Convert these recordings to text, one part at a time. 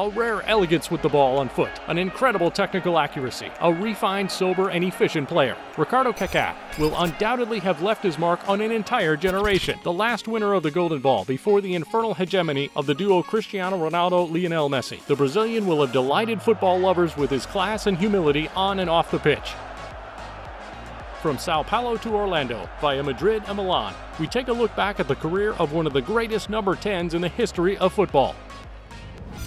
a rare elegance with the ball on foot, an incredible technical accuracy, a refined, sober, and efficient player. Ricardo Kaka will undoubtedly have left his mark on an entire generation. The last winner of the Golden Ball before the infernal hegemony of the duo Cristiano Ronaldo-Lionel Messi. The Brazilian will have delighted football lovers with his class and humility on and off the pitch. From Sao Paulo to Orlando, via Madrid and Milan, we take a look back at the career of one of the greatest number 10s in the history of football.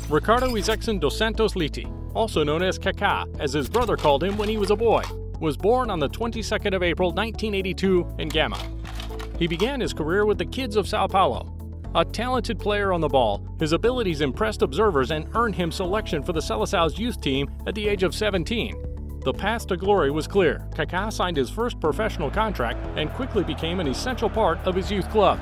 Ricardo Isaacson dos Santos Leite, also known as Kaka, as his brother called him when he was a boy, was born on the 22nd of April 1982 in Gama. He began his career with the Kids of Sao Paulo. A talented player on the ball, his abilities impressed observers and earned him selection for the Seleção's youth team at the age of 17. The path to glory was clear. Kaka signed his first professional contract and quickly became an essential part of his youth club.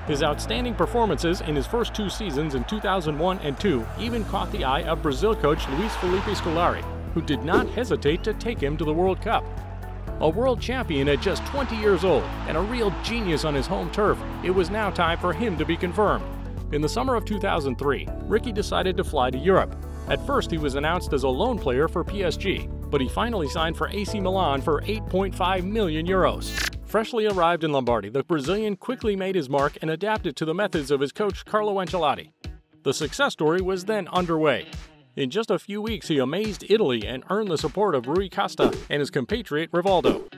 His outstanding performances in his first 2 seasons in 2001 and 2 even caught the eye of Brazil coach Luis Felipe Scolari, who did not hesitate to take him to the World Cup. A world champion at just 20 years old and a real genius on his home turf, it was now time for him to be confirmed. In the summer of 2003, Ricky decided to fly to Europe. At first, he was announced as a loan player for PSG, but he finally signed for AC Milan for 8.5 million euros. Freshly arrived in Lombardy, the Brazilian quickly made his mark and adapted to the methods of his coach Carlo Ancelotti. The success story was then underway. In just a few weeks, he amazed Italy and earned the support of Rui Costa and his compatriot Rivaldo.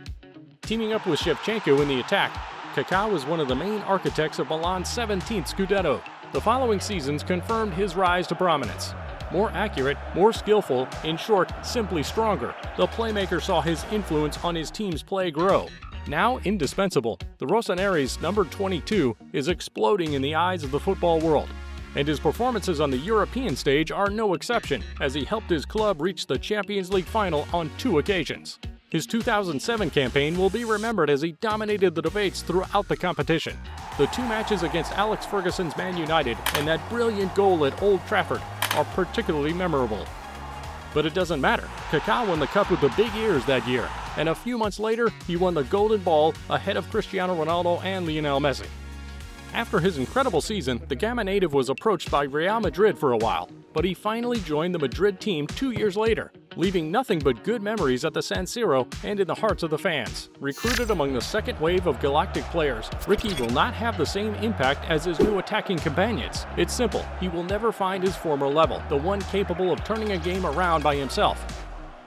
Teaming up with Shevchenko in the attack, Kaka was one of the main architects of Milan's 17th Scudetto. The following seasons confirmed his rise to prominence. More accurate, more skillful, in short, simply stronger, the playmaker saw his influence on his team's play grow. Now indispensable, the Rossoneri's number 22 is exploding in the eyes of the football world. And his performances on the European stage are no exception, as he helped his club reach the Champions League final on 2 occasions. His 2007 campaign will be remembered as he dominated the debates throughout the competition. The 2 matches against Alex Ferguson's Man United and that brilliant goal at Old Trafford are particularly memorable. But it doesn't matter. Kaka won the cup with the big ears that year, and a few months later, he won the Golden Ball ahead of Cristiano Ronaldo and Lionel Messi. After his incredible season, the Gama native was approached by Real Madrid for a while, but he finally joined the Madrid team 2 years later, leaving nothing but good memories at the San Siro and in the hearts of the fans. Recruited among the second wave of galactic players, Ricky will not have the same impact as his new attacking companions. It's simple, he will never find his former level, the one capable of turning a game around by himself.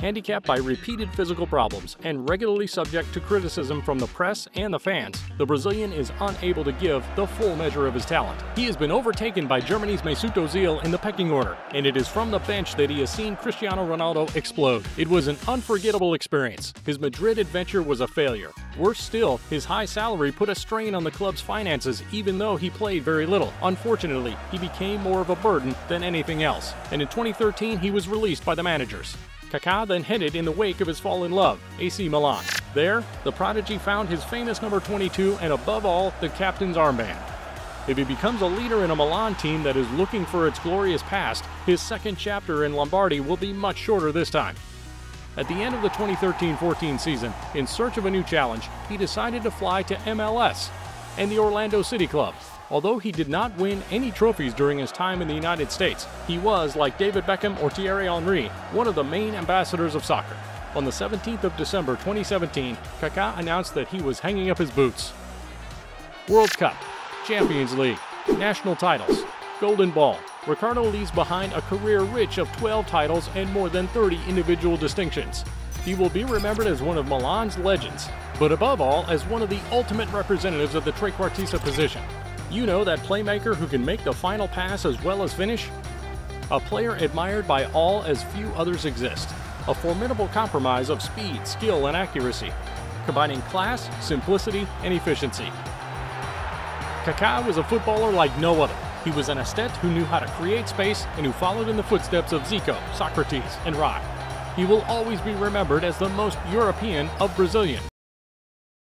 Handicapped by repeated physical problems and regularly subject to criticism from the press and the fans, the Brazilian is unable to give the full measure of his talent. He has been overtaken by Germany's Mesut Ozil in the pecking order, and it is from the bench that he has seen Cristiano Ronaldo explode. It was an unforgettable experience. His Madrid adventure was a failure. Worse still, his high salary put a strain on the club's finances even though he played very little. Unfortunately, he became more of a burden than anything else, and in 2013 he was released by the managers. Kaka then headed in the wake of his fallen love, AC Milan. There, the prodigy found his famous number 22 and above all, the captain's armband. If he becomes a leader in a Milan team that is looking for its glorious past, his second chapter in Lombardy will be much shorter this time. At the end of the 2013-14 season, in search of a new challenge, he decided to fly to MLS and the Orlando City Club. Although he did not win any trophies during his time in the United States, he was, like David Beckham or Thierry Henry, one of the main ambassadors of soccer. On the 17th of December 2017, Kaka announced that he was hanging up his boots. World Cup, Champions League, national titles, Golden Ball. Ricardo leaves behind a career rich of 12 titles and more than 30 individual distinctions. He will be remembered as one of Milan's legends, but above all as one of the ultimate representatives of the trequartista position. You know, that playmaker who can make the final pass as well as finish? A player admired by all as few others exist. A formidable compromise of speed, skill, and accuracy, combining class, simplicity, and efficiency. Kaka was a footballer like no other. He was an aesthete who knew how to create space and who followed in the footsteps of Zico, Socrates, and Rai. He will always be remembered as the most European of Brazilians.